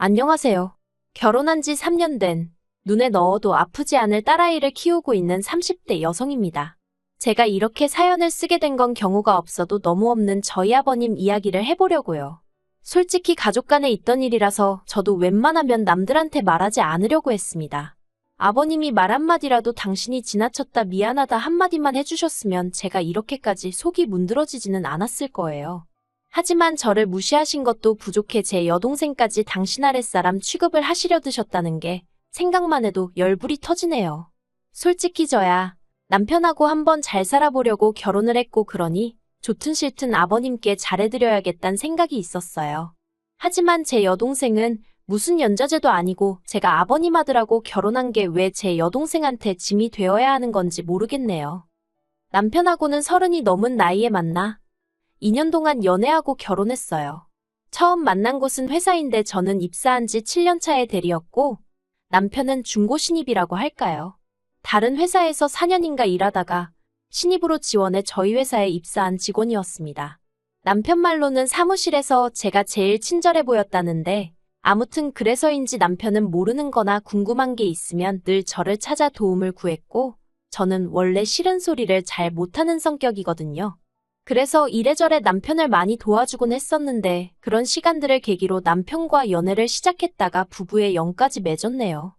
안녕하세요. 결혼한 지 3년 된, 눈에 넣어도 아프지 않을 딸아이를 키우고 있는 30대 여성입니다. 제가 이렇게 사연을 쓰게 된 건 경우가 없어도 너무 없는 저희 아버님 이야기를 해보려고요. 솔직히 가족 간에 있던 일이라서 저도 웬만하면 남들한테 말하지 않으려고 했습니다. 아버님이 말 한마디라도 당신이 지나쳤다 미안하다 한마디만 해주셨으면 제가 이렇게까지 속이 문드러지지는 않았을 거예요. 하지만 저를 무시하신 것도 부족해 제 여동생까지 당신 아랫사람 취급을 하시려 드셨다는 게 생각만 해도 열불이 터지네요. 솔직히 저야 남편하고 한번 잘 살아보려고 결혼을 했고 그러니 좋든 싫든 아버님께 잘해드려야겠다는 생각이 있었어요. 하지만 제 여동생은 무슨 연좌제도 아니고 제가 아버님 아들하고 결혼한 게 왜 제 여동생한테 짐이 되어야 하는 건지 모르겠네요. 남편하고는 30이 넘은 나이에 만나 2년 동안 연애하고 결혼했어요. 처음 만난 곳은 회사인데 저는 입사한 지 7년 차의 대리였고 남편은 중고 신입이라고 할까요? 다른 회사에서 4년인가 일하다가 신입으로 지원해 저희 회사에 입사한 직원이었습니다. 남편 말로는 사무실에서 제가 제일 친절해 보였다는데 아무튼 그래서인지 남편은 모르는 거나 궁금한 게 있으면 늘 저를 찾아 도움을 구했고 저는 원래 싫은 소리를 잘 못하는 성격이거든요. 그래서 이래저래 남편을 많이 도와주곤 했었는데 그런 시간들을 계기로 남편과 연애를 시작했다가 부부의 영까지 맺었네요.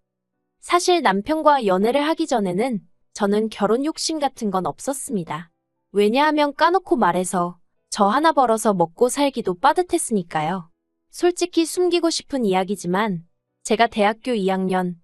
사실 남편과 연애를 하기 전에는 저는 결혼 욕심 같은 건 없었습니다. 왜냐하면 까놓고 말해서 저 하나 벌어서 먹고 살기도 빠듯했으니까요. 솔직히 숨기고 싶은 이야기지만 제가 대학교 2학년,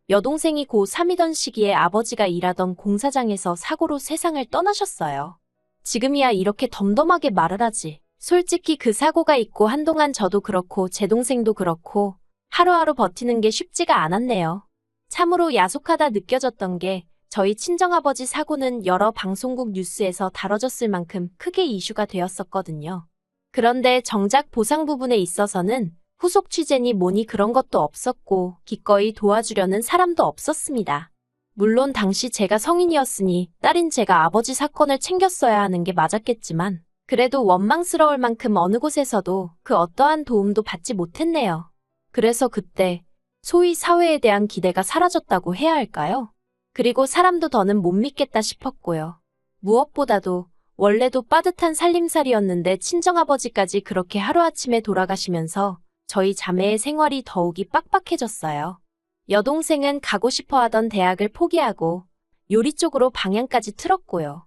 여동생이 고3이던 시기에 아버지가 일하던 공사장에서 사고로 세상을 떠나셨어요. 지금이야 이렇게 덤덤하게 말을 하지. 솔직히 그 사고가 있고 한동안 저도 그렇고 제 동생도 그렇고 하루하루 버티는 게 쉽지가 않았네요. 참으로 야속하다 느껴졌던 게 저희 친정아버지 사고는 여러 방송국 뉴스에서 다뤄졌을 만큼 크게 이슈가 되었었거든요. 그런데 정작 보상 부분에 있어서는 후속 취재니 뭐니 그런 것도 없었고 기꺼이 도와주려는 사람도 없었습니다. 물론 당시 제가 성인이었으니 딸인 제가 아버지 사건을 챙겼어야 하는 게 맞았겠지만 그래도 원망스러울 만큼 어느 곳에서도 그 어떠한 도움도 받지 못했네요. 그래서 그때 소위 사회에 대한 기대가 사라졌다고 해야 할까요? 그리고 사람도 더는 못 믿겠다 싶었고요. 무엇보다도 원래도 빠듯한 살림살이였는데 친정아버지까지 그렇게 하루아침에 돌아가시면서 저희 자매의 생활이 더욱이 빡빡해졌어요. 여동생은 가고 싶어 하던 대학을 포기하고 요리 쪽으로 방향까지 틀었고요.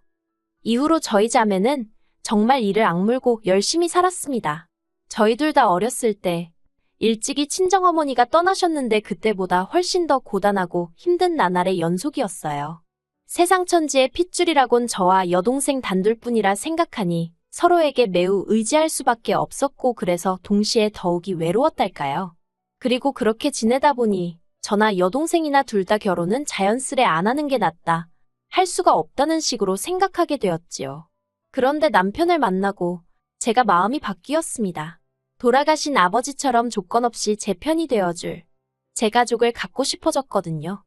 이후로 저희 자매는 정말 이를 악물고 열심히 살았습니다. 저희 둘 다 어렸을 때 일찍이 친정어머니가 떠나셨는데 그때보다 훨씬 더 고단하고 힘든 나날의 연속이었어요. 세상 천지의 핏줄이라곤 저와 여동생 단둘뿐이라 생각하니 서로에게 매우 의지할 수밖에 없었고 그래서 동시에 더욱이 외로웠달까요. 그리고 그렇게 지내다 보니 저나 여동생이나 둘 다 결혼은 자연스레 안 하는 게 낫다. 할 수가 없다는 식으로 생각하게 되었지요. 그런데 남편을 만나고 제가 마음이 바뀌었습니다. 돌아가신 아버지처럼 조건 없이 제 편이 되어줄 제 가족을 갖고 싶어졌거든요.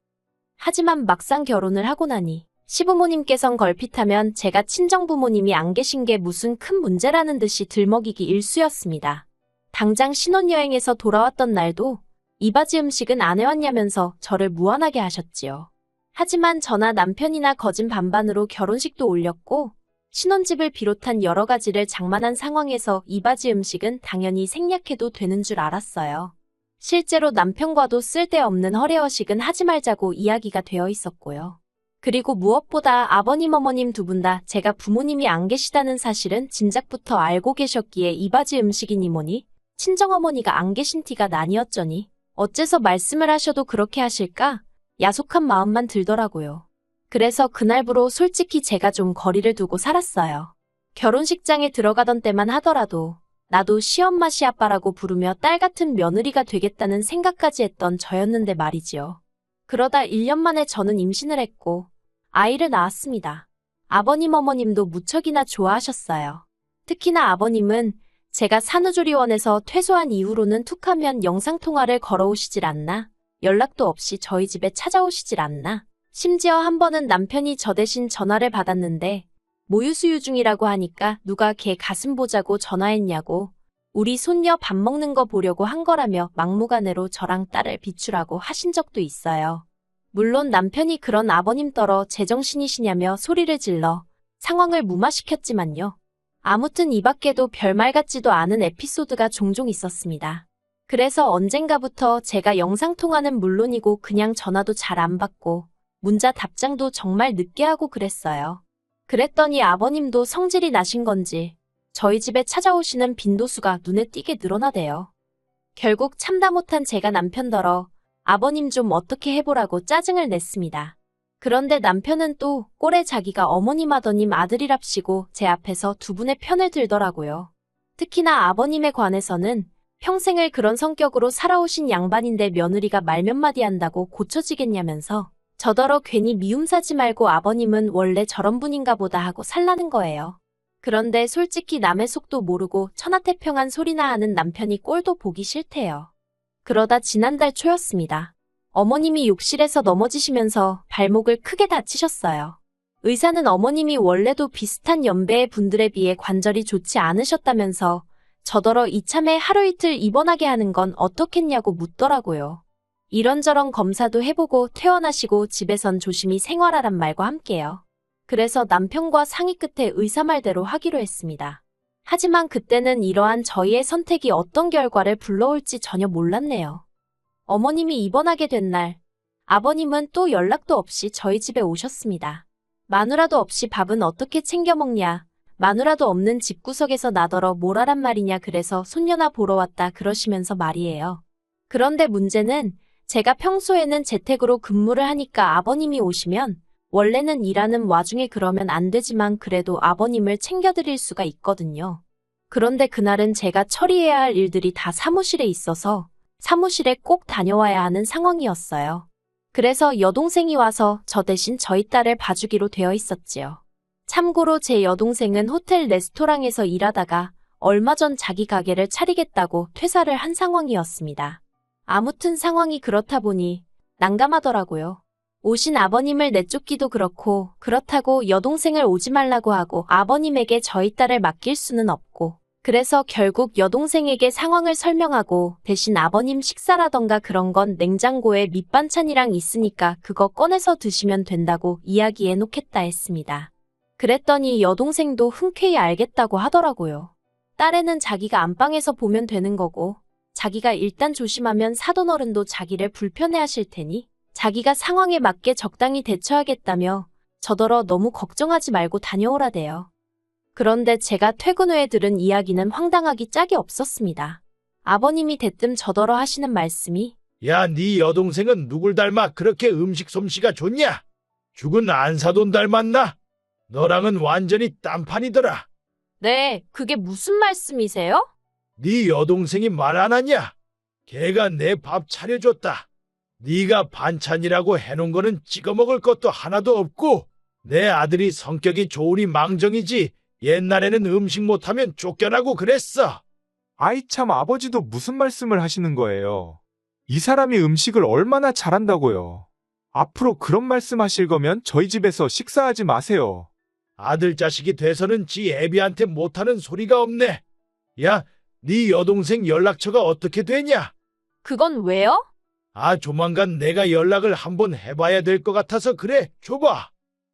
하지만 막상 결혼을 하고 나니 시부모님께선 걸핏하면 제가 친정부모님이 안 계신 게 무슨 큰 문제라는 듯이 들먹이기 일쑤였습니다. 당장 신혼여행에서 돌아왔던 날도 이바지 음식은 안 해왔냐면서 저를 무안하게 하셨지요. 하지만 저나 남편이나 거진 반반으로 결혼식도 올렸고 신혼집을 비롯한 여러 가지를 장만한 상황에서 이바지 음식은 당연히 생략해도 되는 줄 알았어요. 실제로 남편과도 쓸데없는 허례허식은 하지 말자고 이야기가 되어 있었고요. 그리고 무엇보다 아버님 어머님 두 분 다 제가 부모님이 안 계시다는 사실은 진작부터 알고 계셨기에 이바지 음식이니 뭐니 친정어머니가 안 계신 티가 나뉘었더니 어째서 말씀을 하셔도 그렇게 하실까? 야속한 마음만 들더라고요. 그래서 그날부로 솔직히 제가 좀 거리를 두고 살았어요. 결혼식장에 들어가던 때만 하더라도 나도 시엄마 시아빠라고 부르며 딸 같은 며느리가 되겠다는 생각까지 했던 저였는데 말이지요. 그러다 1년 만에 저는 임신을 했고 아이를 낳았습니다. 아버님 어머님도 무척이나 좋아하셨어요. 특히나 아버님은 제가 산후조리원에서 퇴소한 이후로는 툭하면 영상통화를 걸어오시질 않나, 연락도 없이 저희 집에 찾아오시질 않나, 심지어 한 번은 남편이 저 대신 전화를 받았는데 모유수유 중이라고 하니까 누가 걔 가슴 보자고 전화했냐고 우리 손녀 밥 먹는 거 보려고 한 거라며 막무가내로 저랑 딸을 비추라고 하신 적도 있어요. 물론 남편이 그런 아버님 떨어 제정신이시냐며 소리를 질러 상황을 무마시켰지만요. 아무튼 이 밖에도 별말 같지도 않은 에피소드가 종종 있었습니다. 그래서 언젠가부터 제가 영상통화는 물론이고 그냥 전화도 잘 안 받고 문자 답장도 정말 늦게 하고 그랬어요. 그랬더니 아버님도 성질이 나신 건지 저희 집에 찾아오시는 빈도수가 눈에 띄게 늘어나대요. 결국 참다 못한 제가 남편더러 아버님 좀 어떻게 해보라고 짜증을 냈습니다. 그런데 남편은 또 꼴에 자기가 어머님 아더님 아들이랍시고 제 앞에서 두 분의 편을 들더라고요. 특히나 아버님에 관해서는 평생을 그런 성격으로 살아오신 양반인데 며느리가 말 몇 마디 한다고 고쳐지겠냐면서 저더러 괜히 미움 사지 말고 아버님은 원래 저런 분인가 보다 하고 살라는 거예요. 그런데 솔직히 남의 속도 모르고 천하태평한 소리나 하는 남편이 꼴도 보기 싫대요. 그러다 지난달 초였습니다. 어머님이 욕실에서 넘어지시면서 발목을 크게 다치셨어요. 의사는 어머님이 원래도 비슷한 연배의 분들에 비해 관절이 좋지 않으셨다면서 저더러 이참에 하루 이틀 입원하게 하는 건 어떻겠냐고 묻더라고요. 이런저런 검사도 해보고 퇴원하시고 집에선 조심히 생활하란 말과 함께요. 그래서 남편과 상의 끝에 의사 말대로 하기로 했습니다. 하지만 그때는 이러한 저희의 선택이 어떤 결과를 불러올지 전혀 몰랐네요. 어머님이 입원하게 된 날, 아버님은 또 연락도 없이 저희 집에 오셨습니다. 마누라도 없이 밥은 어떻게 챙겨 먹냐, 마누라도 없는 집구석에서 나더러 뭘 하란 말이냐 그래서 손녀나 보러 왔다 그러시면서 말이에요. 그런데 문제는 제가 평소에는 재택으로 근무를 하니까 아버님이 오시면 원래는 일하는 와중에 그러면 안 되지만 그래도 아버님을 챙겨드릴 수가 있거든요. 그런데 그날은 제가 처리해야 할 일들이 다 사무실에 있어서 사무실에 꼭 다녀와야 하는 상황이었어요. 그래서 여동생이 와서 저 대신 저희 딸을 봐주기로 되어 있었지요. 참고로 제 여동생은 호텔 레스토랑에서 일하다가 얼마 전 자기 가게를 차리겠다고 퇴사를 한 상황이었습니다. 아무튼 상황이 그렇다 보니 난감하더라고요. 오신 아버님을 내쫓기도 그렇고 그렇다고 여동생을 오지 말라고 하고 아버님에게 저희 딸을 맡길 수는 없고 그래서 결국 여동생에게 상황을 설명하고 대신 아버님 식사라던가 그런 건 냉장고에 밑반찬이랑 있으니까 그거 꺼내서 드시면 된다고 이야기해 놓겠다 했습니다. 그랬더니 여동생도 흔쾌히 알겠다고 하더라고요. 딸애는 자기가 안방에서 보면 되는 거고 자기가 일단 조심하면 사돈어른도 자기를 불편해하실 테니 자기가 상황에 맞게 적당히 대처하겠다며 저더러 너무 걱정하지 말고 다녀오라대요. 그런데 제가 퇴근 후에 들은 이야기는 황당하기 짝이 없었습니다. 아버님이 대뜸 저더러 하시는 말씀이 야, 네 여동생은 누굴 닮아 그렇게 음식 솜씨가 좋냐? 죽은 안사돈 닮았나? 너랑은 완전히 딴판이더라. 네, 그게 무슨 말씀이세요? 네 여동생이 말 안 하냐? 걔가 내 밥 차려줬다. 네가 반찬이라고 해놓은 거는 찍어 먹을 것도 하나도 없고 내 아들이 성격이 좋으니 망정이지 옛날에는 음식 못하면 쫓겨나고 그랬어. 아이 참 아버지도 무슨 말씀을 하시는 거예요. 이 사람이 음식을 얼마나 잘한다고요. 앞으로 그런 말씀 하실 거면 저희 집에서 식사하지 마세요. 아들 자식이 돼서는 지 애비한테 못하는 소리가 없네. 야, 네 여동생 연락처가 어떻게 되냐? 그건 왜요? 조만간 내가 연락을 한번 해봐야 될 것 같아서 그래, 줘봐.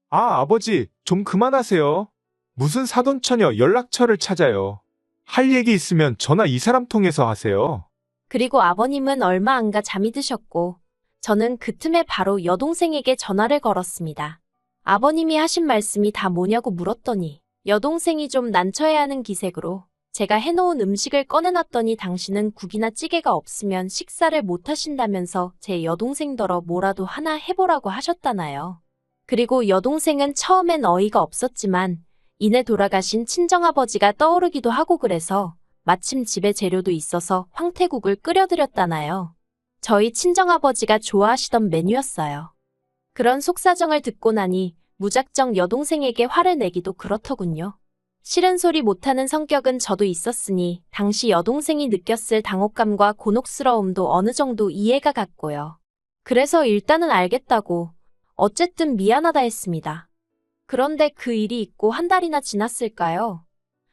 아버지, 좀 그만하세요. 무슨 사돈처녀 연락처를 찾아요. 할 얘기 있으면 전화 이 사람 통해서 하세요. 그리고 아버님은 얼마 안 가 잠이 드셨고 저는 그 틈에 바로 여동생에게 전화를 걸었습니다. 아버님이 하신 말씀이 다 뭐냐고 물었더니 여동생이 좀 난처해하는 기색으로 제가 해놓은 음식을 꺼내놨더니 당신은 국이나 찌개가 없으면 식사를 못 하신다면서 제 여동생더러 뭐라도 하나 해보라고 하셨다나요. 그리고 여동생은 처음엔 어이가 없었지만 이내 돌아가신 친정아버지가 떠오르기도 하고 그래서 마침 집에 재료도 있어서 황태국을 끓여드렸다나요. 저희 친정아버지가 좋아하시던 메뉴였어요. 그런 속사정을 듣고 나니 무작정 여동생에게 화를 내기도 그렇더군요. 싫은 소리 못하는 성격은 저도 있었으니 당시 여동생이 느꼈을 당혹감과 곤혹스러움도 어느 정도 이해가 갔고요. 그래서 일단은 알겠다고 어쨌든 미안하다 했습니다. 그런데 그 일이 있고 한 달이나 지났을까요?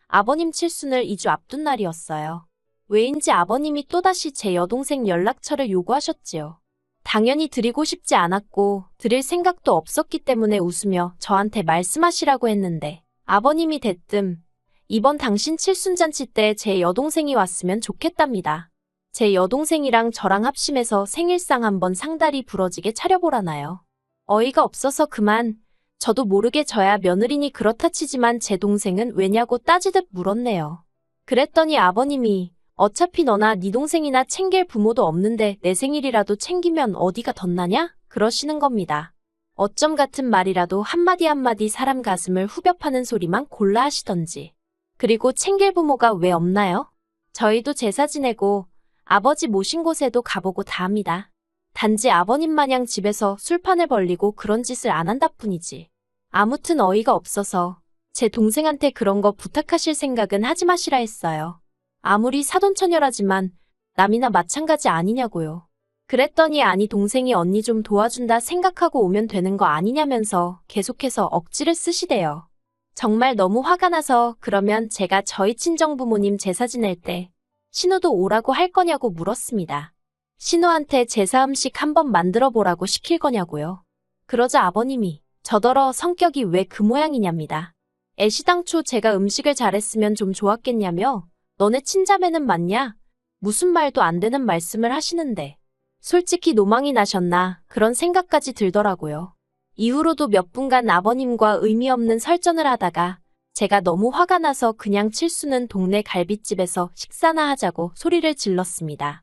아버님 칠순을 2주 앞둔 날이었어요. 왜인지 아버님이 또다시 제 여동생 연락처를 요구하셨지요. 당연히 드리고 싶지 않았고 드릴 생각도 없었기 때문에 웃으며 저한테 말씀하시라고 했는데 아버님이 대뜸 이번 당신 칠순잔치 때 제 여동생이 왔으면 좋겠답니다. 제 여동생이랑 저랑 합심해서 생일상 한번 상다리 부러지게 차려보라나요. 어이가 없어서 그만 저도 모르게 저야 며느리니 그렇다 치지만 제 동생은 왜냐고 따지듯 물었네요. 그랬더니 아버님이 어차피 너나 네 동생이나 챙길 부모도 없는데 내 생일이라도 챙기면 어디가 덧나냐? 그러시는 겁니다. 어쩜 같은 말이라도 한마디 한마디 사람 가슴을 후벼 파는 소리만 골라 하시던지. 그리고 챙길 부모가 왜 없나요? 저희도 제사 지내고 아버지 모신 곳에도 가보고 다 합니다. 단지 아버님 마냥 집에서 술판을 벌리고 그런 짓을 안 한다 뿐이지. 아무튼 어이가 없어서 제 동생한테 그런 거 부탁하실 생각은 하지 마시라 했어요. 아무리 사돈처녀라지만 남이나 마찬가지 아니냐고요. 그랬더니 아니 동생이 언니 좀 도와준다 생각하고 오면 되는 거 아니냐면서 계속해서 억지를 쓰시대요. 정말 너무 화가 나서 그러면 제가 저희 친정부모님 제사 지낼 때 신우도 오라고 할 거냐고 물었습니다. 신우한테 제사 음식 한번 만들어 보라고 시킬 거냐고요. 그러자 아버님이 저더러 성격이 왜 그 모양이냐입니다. 애시당초 제가 음식을 잘했으면 좀 좋았겠냐며 너네 친자매는 맞냐? 무슨 말도 안 되는 말씀을 하시는데 솔직히 노망이 나셨나 그런 생각까지 들더라고요. 이후로도 몇 분간 아버님과 의미 없는 설전을 하다가 제가 너무 화가 나서 그냥 칠수는 동네 갈빗집에서 식사나 하자고 소리를 질렀습니다.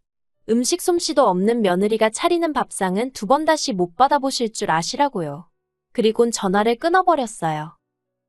음식 솜씨도 없는 며느리가 차리는 밥상은 두 번 다시 못 받아보실 줄 아시라고요. 그리곤 전화를 끊어버렸어요.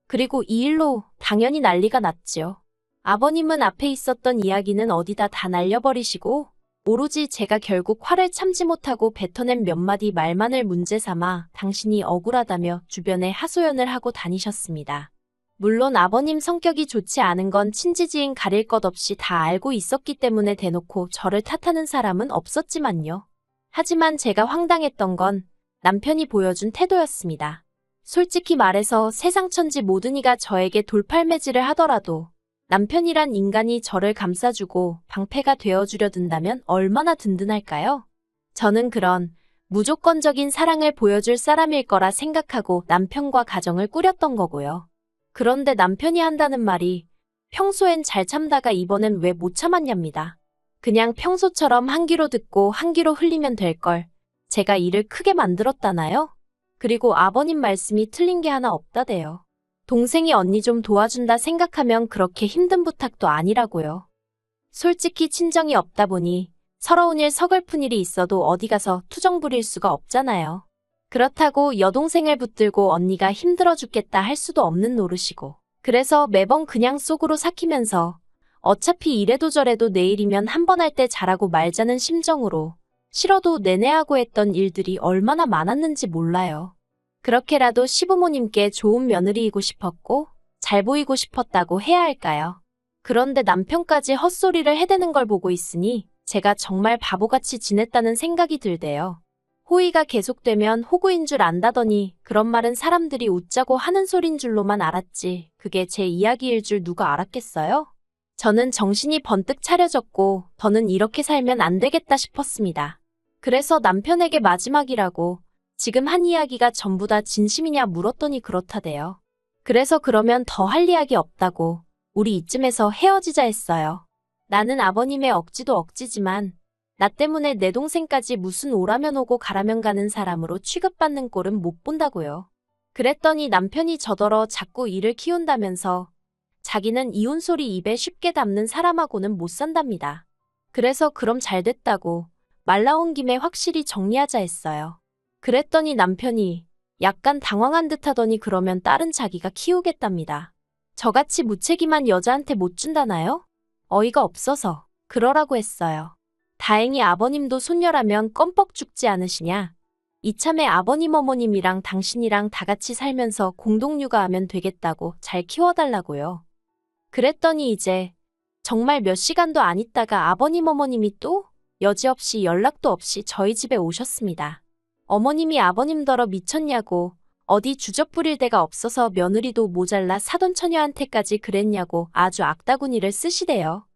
그리고 이 일로 당연히 난리가 났지요. 아버님은 앞에 있었던 이야기는 어디다 다 날려버리시고 오로지 제가 결국 화를 참지 못하고 뱉어낸 몇 마디 말만을 문제 삼아 당신이 억울하다며 주변에 하소연을 하고 다니셨습니다. 물론 아버님 성격이 좋지 않은 건 친지지인 가릴 것 없이 다 알고 있었기 때문에 대놓고 저를 탓하는 사람은 없었지만요. 하지만 제가 황당했던 건 남편이 보여준 태도였습니다. 솔직히 말해서 세상 천지 모든 이가 저에게 돌팔매질을 하더라도 남편이란 인간이 저를 감싸주고 방패가 되어주려 든다면 얼마나 든든할까요? 저는 그런 무조건적인 사랑을 보여줄 사람일 거라 생각하고 남편과 가정을 꾸렸던 거고요. 그런데 남편이 한다는 말이 평소엔 잘 참다가 이번엔 왜 못 참았냐입니다. 그냥 평소처럼 한 귀로 듣고 한 귀로 흘리면 될 걸 제가 일을 크게 만들었다나요? 그리고 아버님 말씀이 틀린 게 하나 없다대요. 동생이 언니 좀 도와준다 생각하면 그렇게 힘든 부탁도 아니라고요. 솔직히 친정이 없다 보니 서러운 일 서글픈 일이 있어도 어디 가서 투정 부릴 수가 없잖아요. 그렇다고 여동생을 붙들고 언니가 힘들어 죽겠다 할 수도 없는 노릇이고. 그래서 매번 그냥 속으로 삭히면서 어차피 이래도 저래도 내일이면 한 번 할 때 잘하고 말자는 심정으로 싫어도 내내 하고 했던 일들이 얼마나 많았는지 몰라요. 그렇게라도 시부모님께 좋은 며느리이고 싶었고 잘 보이고 싶었다고 해야 할까요? 그런데 남편까지 헛소리를 해대는 걸 보고 있으니 제가 정말 바보같이 지냈다는 생각이 들대요. 호의가 계속되면 호구인 줄 안다더니 그런 말은 사람들이 웃자고 하는 소린 줄로만 알았지 그게 제 이야기일 줄 누가 알았겠어요? 저는 정신이 번뜩 차려졌고 더는 이렇게 살면 안 되겠다 싶었습니다. 그래서 남편에게 마지막이라고 지금 한 이야기가 전부 다 진심이냐 물었더니 그렇다대요. 그래서 그러면 더 할 이야기 없다고 우리 이쯤에서 헤어지자 했어요. 나는 아버님의 억지도 억지지만 나 때문에 내 동생까지 무슨 오라면 오고 가라면 가는 사람으로 취급받는 꼴은 못 본다고요. 그랬더니 남편이 저더러 자꾸 일을 키운다면서 자기는 이혼 소리 입에 쉽게 담는 사람하고는 못 산답니다. 그래서 그럼 잘 됐다고 말 나온 김에 확실히 정리하자 했어요. 그랬더니 남편이 약간 당황한 듯 하더니 그러면 딸은 자기가 키우겠답니다. 저같이 무책임한 여자한테 못 준다나요? 어이가 없어서 그러라고 했어요. 다행히 아버님도 손녀라면 껌뻑 죽지 않으시냐. 이참에 아버님 어머님이랑 당신이랑 다 같이 살면서 공동육아하면 되겠다고 잘 키워달라고요. 그랬더니 이제 정말 몇 시간도 안 있다가 아버님 어머님이 또 여지없이 연락도 없이 저희 집에 오셨습니다. 어머님이 아버님더러 미쳤냐고 어디 주접 부릴 데가 없어서 며느리도 모자라 사돈처녀한테까지 그랬냐고 아주 악다구니를 쓰시대요.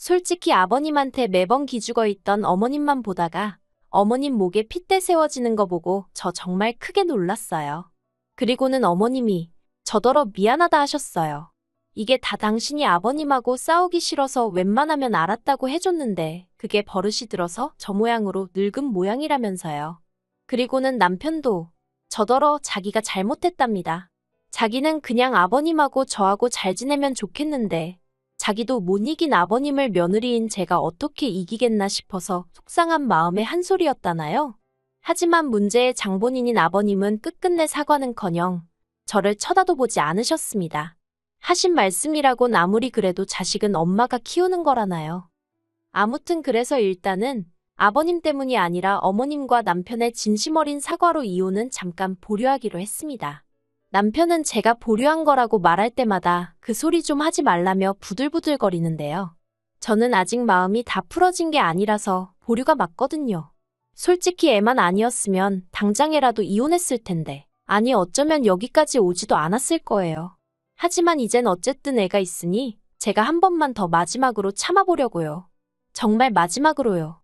솔직히 아버님한테 매번 기죽어 있던 어머님만 보다가 어머님 목에 핏대 세워지는 거 보고 저 정말 크게 놀랐어요. 그리고는 어머님이 저더러 미안하다 하셨어요. 이게 다 당신이 아버님하고 싸우기 싫어서 웬만하면 알았다고 해줬는데 그게 버릇이 들어서 저 모양으로 늙은 모양이라면서요. 그리고는 남편도 저더러 자기가 잘못했답니다. 자기는 그냥 아버님하고 저하고 잘 지내면 좋겠는데 자기도 못 이긴 아버님을 며느리인 제가 어떻게 이기겠나 싶어서 속상한 마음에 한 소리였다나요? 하지만 문제의 장본인인 아버님은 끝끝내 사과는커녕 저를 쳐다도 보지 않으셨습니다. 하신 말씀이라곤 아무리 그래도 자식은 엄마가 키우는 거라나요. 아무튼 그래서 일단은 아버님 때문이 아니라 어머님과 남편의 진심 어린 사과로 이혼은 잠깐 보류하기로 했습니다. 남편은 제가 보류한 거라고 말할 때마다 그 소리 좀 하지 말라며 부들부들거리는데요. 저는 아직 마음이 다 풀어진 게 아니라서 보류가 맞거든요. 솔직히 애만 아니었으면 당장에라도 이혼했을 텐데, 아니 어쩌면 여기까지 오지도 않았을 거예요. 하지만 이젠 어쨌든 애가 있으니 제가 한 번만 더 마지막으로 참아보려고요. 정말 마지막으로요.